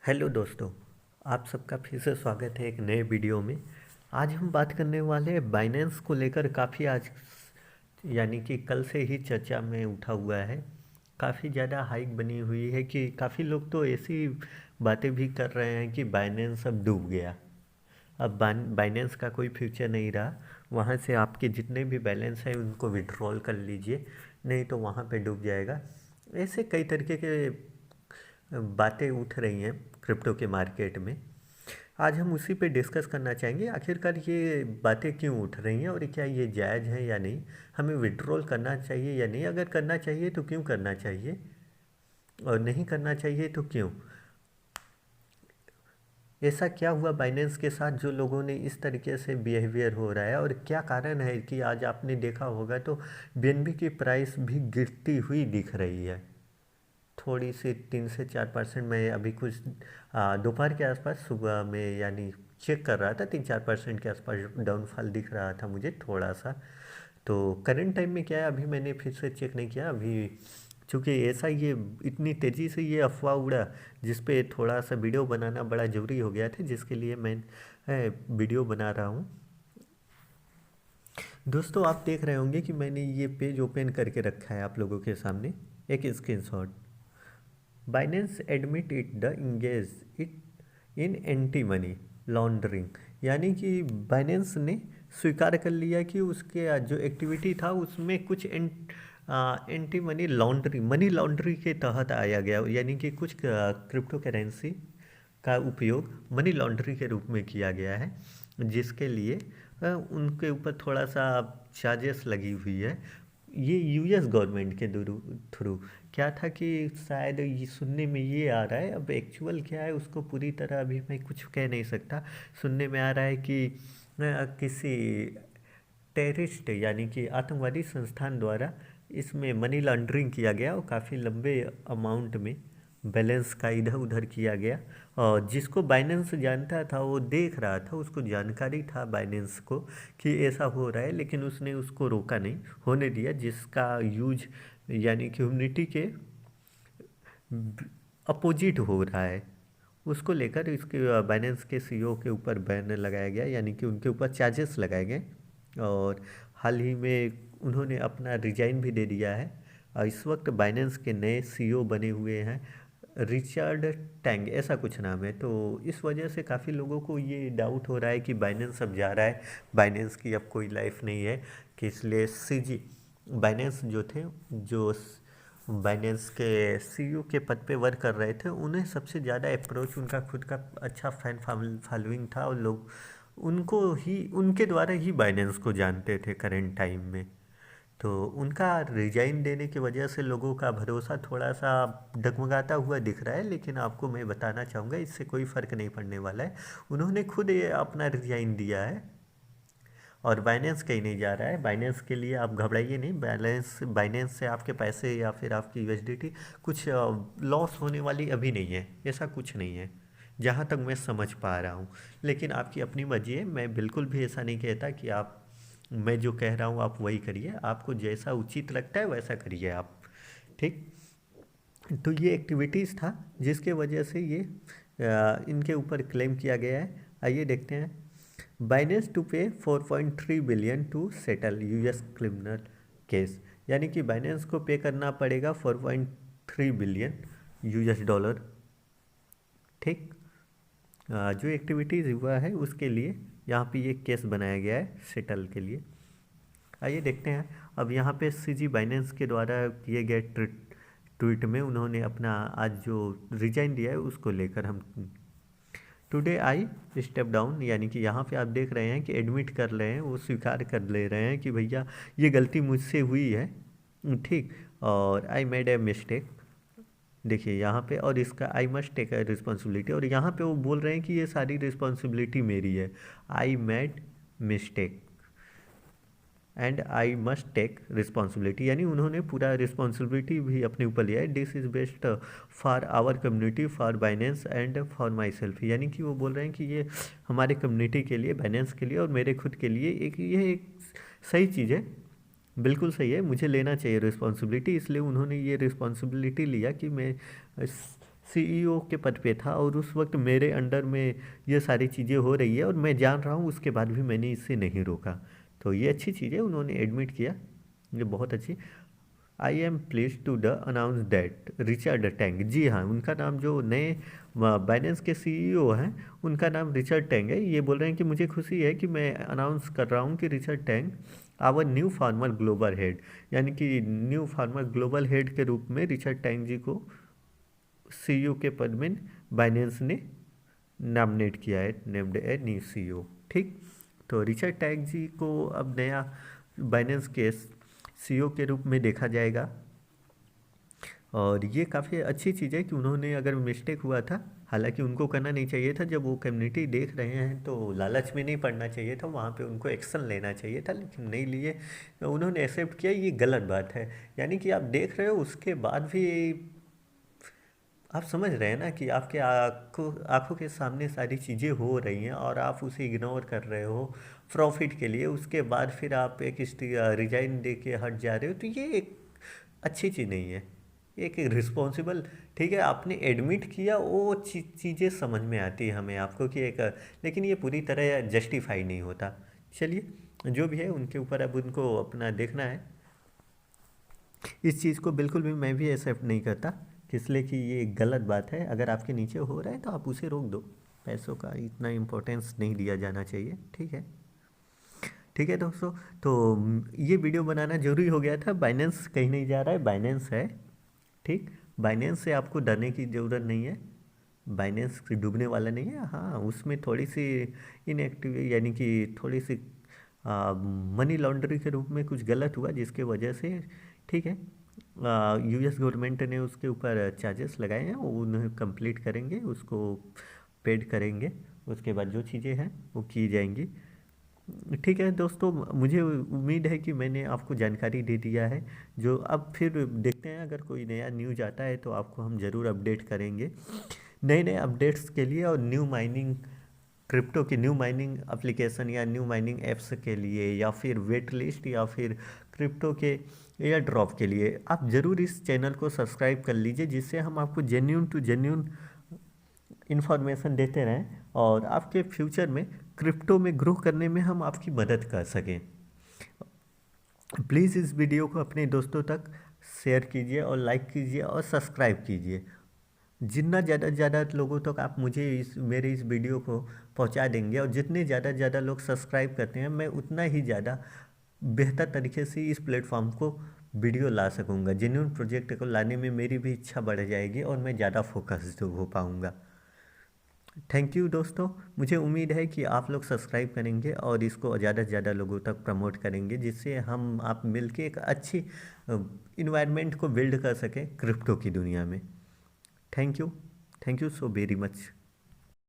Hello दोस्तों, आप सबका फिर से स्वागत है एक नए वीडियो में। आज हम बात करने वाले हैं बाइनेंस को लेकर। काफ़ी आज यानी कि कल से ही चर्चा में उठा हुआ है। काफ़ी ज़्यादा हाइक बनी हुई है कि काफ़ी लोग तो ऐसी बातें भी कर रहे हैं कि बाइनेंस अब डूब गया। अब बाइनेंस का कोई फ्यूचर नहीं रहा। वहाँ से आपके जितने भी बैलेंस हैं उनको विड्रॉल कर लीजिए, नहीं तो वहाँ पे डूब जाएगा। ऐसे कई तरीके के बातें उठ रही हैं क्रिप्टो के मार्केट में। आज हम उसी पे डिस्कस करना चाहेंगे, आखिरकार ये बातें क्यों उठ रही हैं और क्या ये जायज़ है या नहीं। हमें विड्रॉल करना चाहिए या नहीं, अगर करना चाहिए तो क्यों करना चाहिए, और नहीं करना चाहिए तो क्यों। ऐसा क्या हुआ बाइनेंस के साथ जो लोगों ने इस तरीके से बिहेवियर हो रहा है, और क्या कारण है कि आज आपने देखा होगा तो बीएनबी की प्राइस भी गिरती हुई दिख रही है। थोड़ी सी 3 से 4% में अभी कुछ दोपहर के आसपास, सुबह में यानी चेक कर रहा था, 3-4% के आसपास डाउनफॉल दिख रहा था मुझे थोड़ा सा। तो करंट टाइम में क्या है अभी मैंने फिर से चेक नहीं किया अभी, चूँकि ऐसा ये इतनी तेज़ी से ये अफवाह उड़ा जिस पे थोड़ा सा वीडियो बनाना बड़ा ज़रूरी हो गया था, जिसके लिए मैं वीडियो बना रहा हूँ। दोस्तों, आप देख रहे होंगे कि मैंने ये पेज ओपन करके रखा है आप लोगों के सामने, एक screenshot. Binance admit it the engage it in anti money laundering, यानी कि बाइनेंस ने स्वीकार कर लिया कि उसके जो एक्टिविटी था उसमें कुछ एंटी मनी लॉन्ड्री के तहत आया गया, यानी कि कुछ क्रिप्टो करेंसी का उपयोग मनी लॉन्ड्री के रूप में किया गया है, जिसके लिए उनके ऊपर थोड़ा सा चार्जेस लगी हुई है। ये यूएस गवर्नमेंट के थ्रू क्या था कि शायद ये सुनने में ये आ रहा है, अब एक्चुअल क्या है उसको पूरी तरह अभी मैं कुछ कह नहीं सकता। सुनने में आ रहा है कि किसी टेररिस्ट यानी कि आतंकवादी संस्थान द्वारा इसमें मनी लॉन्ड्रिंग किया गया और काफ़ी लंबे अमाउंट में बैलेंस का इधर उधर किया गया। और जिसको बाइनेंस जानता था वो देख रहा था, उसको जानकारी था बाइनेंस को कि ऐसा हो रहा है, लेकिन उसने उसको रोका नहीं, होने दिया। जिसका यूज यानी कि ह्यूमनिटी के अपोजिट हो रहा है, उसको लेकर इसके बाइनेंस के सीईओ के ऊपर बैन लगाया गया, यानी कि उनके ऊपर चार्जेस लगाए गए। और हाल ही में उन्होंने अपना रिजाइन भी दे दिया है। और इस वक्त बाइनेंस के नए सीईओ बने हुए हैं, रिचर्ड टैंग ऐसा कुछ नाम है। तो इस वजह से काफ़ी लोगों को ये डाउट हो रहा है कि बाइनेंस अब जा रहा है, बाइनेंस की अब कोई लाइफ नहीं है, कि इसलिए सीजी बाइनेंस जो थे, जो बाइनेंस के सीईओ के पद पे वर्क कर रहे थे, उन्हें सबसे ज़्यादा अप्रोच, उनका खुद का अच्छा फैन फॉलोइंग था और लोग उनको ही, उनके द्वारा ही बाइनेंस को जानते थे करंट टाइम में। तो उनका रिजाइन देने की वजह से लोगों का भरोसा थोड़ा सा डगमगाता हुआ दिख रहा है, लेकिन आपको मैं बताना चाहूँगा इससे कोई फ़र्क नहीं पड़ने वाला है। उन्होंने खुद ये अपना रिजाइन दिया है और बाइनेंस कहीं नहीं जा रहा है। बाइनेंस के लिए आप घबराइए नहीं, बाइनेंस से आपके पैसे या फिर आपकी यूएसडीटी कुछ लॉस होने वाली अभी नहीं है, ऐसा कुछ नहीं है जहाँ तक मैं समझ पा रहा हूँ। लेकिन आपकी अपनी मर्जी है, मैं बिल्कुल भी ऐसा नहीं कहता कि आप, मैं जो कह रहा हूँ आप वही करिए, आपको जैसा उचित लगता है वैसा करिए आप। ठीक। तो ये एक्टिविटीज़ था जिसके वजह से ये इनके ऊपर क्लेम किया गया है। आइए देखते हैं। Binance to pay 4.3 billion to settle US criminal case, यानी कि बाइनेंस को पे करना पड़ेगा 4.3 बिलियन यूएस डॉलर। ठीक। जो एक्टिविटीज़ हुआ है उसके लिए यहाँ पे ये केस बनाया गया है सेटल के लिए। आइए देखते हैं। अब यहाँ पे सीजी बाइनेंस के द्वारा किए गए ट्वीट में उन्होंने अपना आज जो रिजाइन दिया है उसको लेकर हम, टुडे आई स्टेप डाउन, यानी कि यहाँ पे आप देख रहे हैं कि एडमिट कर रहे हैं, वो स्वीकार कर ले रहे हैं कि भैया ये गलती मुझसे हुई है। ठीक। और आई मेड ए मिस्टेक, देखिए यहाँ पे, और इसका I must take a responsibility, और यहाँ पे वो बोल रहे हैं कि ये सारी रिस्पॉन्सिबिलिटी मेरी है। I made mistake and I must take responsibility, यानी उन्होंने पूरा रिस्पॉन्सिबिलिटी भी अपने ऊपर लिया है। This is best for our community, for Binance and for myself, यानी कि वो बोल रहे हैं कि ये हमारे कम्युनिटी के लिए, बाइनेंस के लिए और मेरे खुद के लिए ये एक सही चीज़ है, बिल्कुल सही है, मुझे लेना चाहिए रिस्पॉन्सिबिलिटी। इसलिए उन्होंने ये रिस्पॉन्सिबिलिटी लिया कि मैं सीईओ के पद पे था और उस वक्त मेरे अंडर में ये सारी चीज़ें हो रही है और मैं जान रहा हूँ, उसके बाद भी मैंने इससे नहीं रोका। तो ये अच्छी चीज़ है, उन्होंने एडमिट किया, ये बहुत अच्छी। I am pleased to the announce that Richard Tang, जी हाँ, उनका नाम जो नए बाइनेंस के सीईओ हैं उनका नाम रिचर्ड टैंग है। ये बोल रहे हैं कि मुझे खुशी है कि मैं अनाउंस कर रहा हूँ कि Richard Teng our new former global head, यानी कि न्यू फार्मर ग्लोबल हेड के रूप में रिचर्ड टैंग जी को सीईओ के पद में बाइनेंस ने नॉमिनेट किया है, नेम्ड ए न्यू सीईओ। ठीक, तो रिचर्ड टैंग जी को अब नया बाइनेंस के सीईओ के रूप में देखा जाएगा। और ये काफ़ी अच्छी चीज़ है कि उन्होंने, अगर मिस्टेक हुआ था, हालांकि उनको करना नहीं चाहिए था, जब वो कम्युनिटी देख रहे हैं तो लालच में नहीं पड़ना चाहिए था, वहाँ पे उनको एक्शन लेना चाहिए था, लेकिन नहीं लिए, उन्होंने एक्सेप्ट किया, ये गलत बात है। यानी कि आप देख रहे हो उसके बाद भी आप समझ रहे हैं ना कि आपके आँखों आँखों के सामने सारी चीज़ें हो रही हैं और आप उसे इग्नोर कर रहे हो प्रॉफिट के लिए, उसके बाद फिर आप एक रिजाइन दे के हट जा रहे हो, तो ये एक अच्छी चीज़ नहीं है। एक रिस्पॉन्सिबल, ठीक है, आपने एडमिट किया, वो चीज़ें समझ में आती है हमें आपको कि एक, लेकिन ये पूरी तरह जस्टिफाई नहीं होता। चलिए, जो भी है उनके ऊपर अब उनको अपना देखना है। इस चीज़ को बिल्कुल भी मैं भी एक्सेप्ट नहीं करता, इसलिए कि ये गलत बात है। अगर आपके नीचे हो रहा है तो आप उसे रोक दो, पैसों का इतना इम्पोर्टेंस नहीं दिया जाना चाहिए। ठीक है, ठीक है दोस्तों, तो ये वीडियो बनाना ज़रूरी हो गया था। बाइनेंस कहीं नहीं जा रहा है, बाइनेंस है। ठीक, बाइनेंस से आपको डरने की ज़रूरत नहीं है, बाइनेंस डूबने वाला नहीं है। हाँ, उसमें थोड़ी सी इनएक्टिव, यानी कि थोड़ी सी मनी लॉन्ड्रिंग के रूप में कुछ गलत हुआ, जिसके वजह से, ठीक है, यूएस गवर्नमेंट ने उसके ऊपर चार्जेस लगाए हैं, वो उन्हें कंप्लीट करेंगे, उसको पेड करेंगे, उसके बाद जो चीज़ें हैं वो की जाएंगी। ठीक है दोस्तों, मुझे उम्मीद है कि मैंने आपको जानकारी दे दिया है। जो अब फिर देखते हैं, अगर कोई नया न्यूज आता है तो आपको हम ज़रूर अपडेट करेंगे। नए नए अपडेट्स के लिए और न्यू माइनिंग, क्रिप्टो की न्यू माइनिंग एप्लीकेशन या न्यू माइनिंग ऐप्स के लिए, या फिर वेट लिस्ट, या फिर क्रिप्टो के एयर ड्रॉप के लिए आप ज़रूर इस चैनल को सब्सक्राइब कर लीजिए, जिससे हम आपको जेन्यून टू जेन्यून इन्फॉर्मेशन देते रहें और आपके फ्यूचर में क्रिप्टो में ग्रो करने में हम आपकी मदद कर सकें। प्लीज़ इस वीडियो को अपने दोस्तों तक शेयर कीजिए और लाइक कीजिए और सब्सक्राइब कीजिए। जितना ज़्यादा से ज़्यादा लोगों तक आप मुझे मेरे इस वीडियो को पहुंचा देंगे, और जितने ज़्यादा से ज़्यादा लोग सब्सक्राइब करते हैं, मैं उतना ही ज़्यादा बेहतर तरीके से इस प्लेटफॉर्म को वीडियो ला सकूँगा। जेन्युइन प्रोजेक्ट को लाने में मेरी भी इच्छा बढ़ जाएगी और मैं ज़्यादा फोकस्ड हो पाऊँगा। थैंक यू दोस्तों, मुझे उम्मीद है कि आप लोग सब्सक्राइब करेंगे और इसको ज़्यादा से ज़्यादा लोगों तक प्रमोट करेंगे, जिससे हम आप मिलके एक अच्छी इन्वायरमेंट को बिल्ड कर सकें क्रिप्टो की दुनिया में। Thank you so very much.